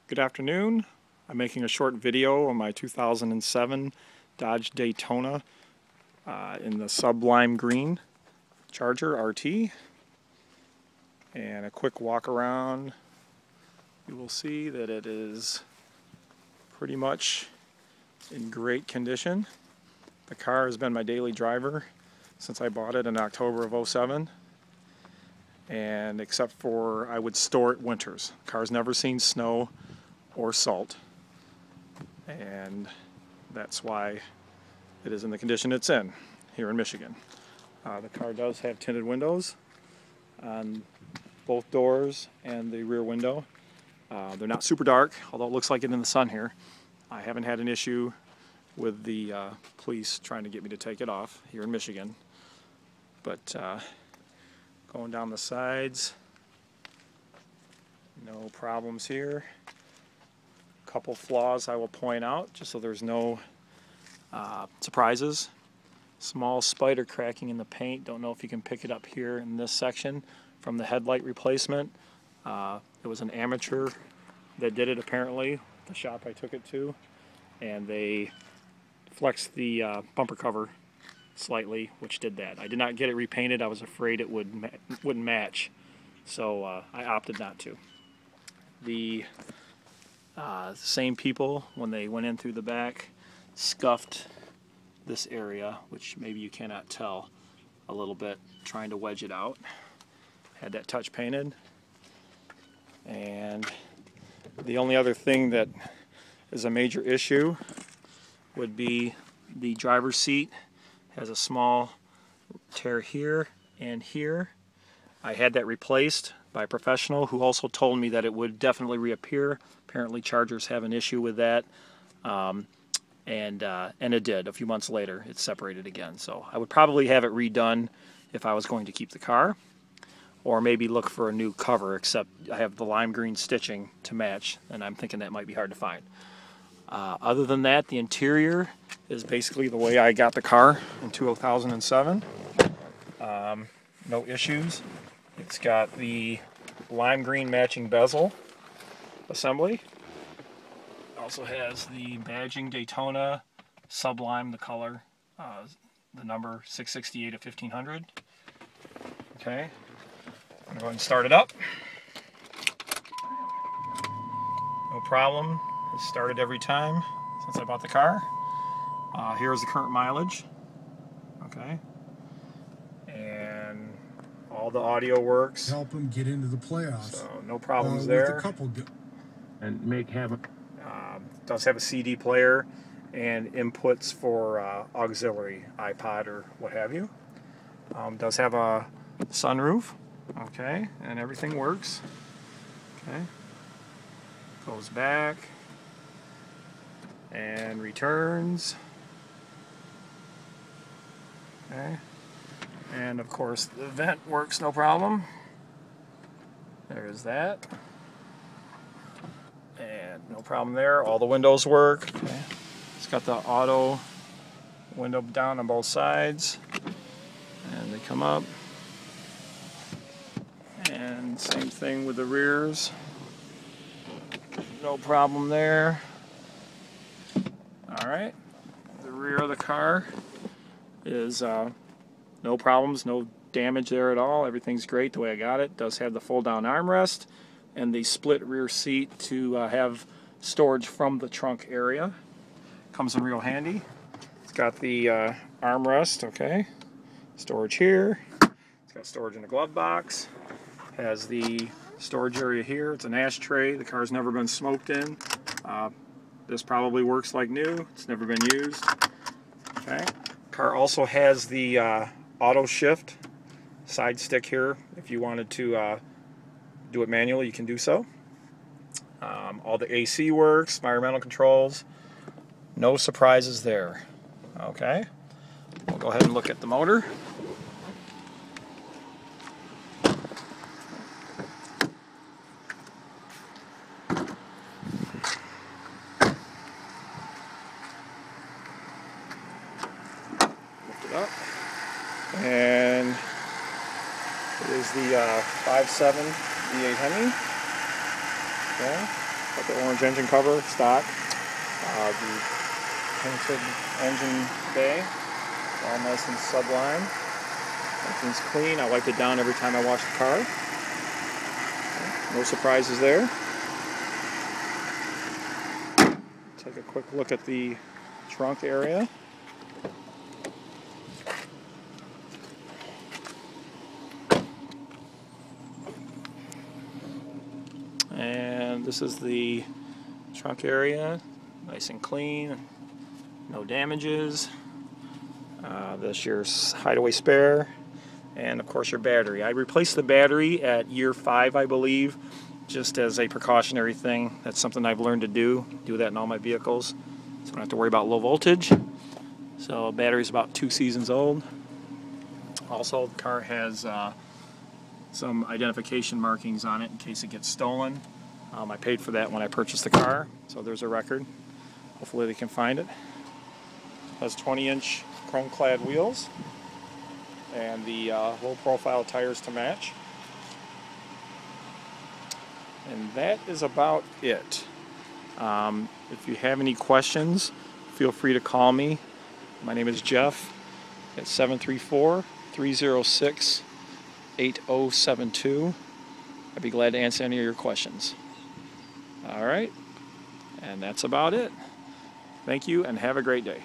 Good afternoon. I'm making a short video on my 2007 Dodge Daytona in the Sublime Green Charger RT. And a quick walk around. You will see that it is pretty much in great condition. The car has been my daily driver since I bought it in October of 2007. And except for I would store it winters. The car's never seen snow or salt, and that's why it is in the condition it's in here in Michigan. The car does have tinted windows on both doors and the rear window. They're not super dark, although it looks like it in the sun here. I haven't had an issue with the police trying to get me to take it off here in Michigan. But going down the sides, no problems here. Couple flaws I will point out just so there's no surprises. Small spider cracking in the paint. Don't know if you can pick it up here in this section from the headlight replacement. It was an amateur that did it apparently, the shop I took it to, and they flexed the bumper cover slightly, which did that. I did not get it repainted. I was afraid it wouldn't match, so I opted not to. The same people, when they went in through the back, scuffed this area, which maybe you cannot tell a little bit, trying to wedge it out. Had that touch painted. And the only other thing that is a major issue would be the driver's seat has a small tear here and here. I had that replaced by a professional who also told me that it would definitely reappear. Apparently Chargers have an issue with that, and it did. A few months later it separated again. So I would probably have it redone if I was going to keep the car, or maybe look for a new cover, except I have the lime green stitching to match, and I'm thinking that might be hard to find. Other than that, the interior is basically the way I got the car in 2007. No issues. It's got the lime green matching bezel assembly. Also has the badging Daytona Sublime, the color, the number 668 of 1500. Okay, I'm going to go ahead and start it up. No problem. It started every time since I bought the car. Here's the current mileage. Okay. And all the audio works. Help them get into the playoffs. So no problems there. With a couple and make have does have a CD player and inputs for auxiliary, iPod or what have you. Does have a sunroof. Okay, and everything works. Okay. Goes back and returns. Okay. And of course the vent works no problem. There's that. And no problem there. All the windows work. Okay. It's got the auto window down on both sides. And they come up. And same thing with the rears. No problem there. Alright. The rear of the car is no problems, no damage there at all. Everything's great the way I got it. Does have the fold down armrest and the split rear seat to have storage from the trunk area. Comes in real handy. It's got the armrest, okay. Storage here. It's got storage in the glove box. Has the storage area here. It's an ashtray. The car's never been smoked in. This probably works like new. It's never been used. Okay. Car also has the auto shift side stick here. If you wanted to do it manually, you can do so. All the AC works, environmental controls. No surprises there. Okay. We'll go ahead and look at the motor. Up. And it is the 5.7 V8 Hemi. Okay. Got the orange engine cover, stock. The painted engine bay, all nice and Sublime. Everything's clean. I wipe it down every time I wash the car. No surprises there. Take a quick look at the trunk area. And this is the trunk area, nice and clean, no damages. This your hideaway spare, and of course your battery. I replaced the battery at year 5, I believe, just as a precautionary thing. That's something I've learned to do that in all my vehicles, so I don't have to worry about low voltage. So battery's about 2 seasons old. Also, the car has some identification markings on it in case it gets stolen. I paid for that when I purchased the car, so there's a record. Hopefully they can find it. Has 20-inch chrome-clad wheels and the low-profile tires to match. And that is about it. If you have any questions, feel free to call me. My name is Jeff at 734-306-8072. I'd be glad to answer any of your questions. All right, and that's about it. Thank you, and have a great day.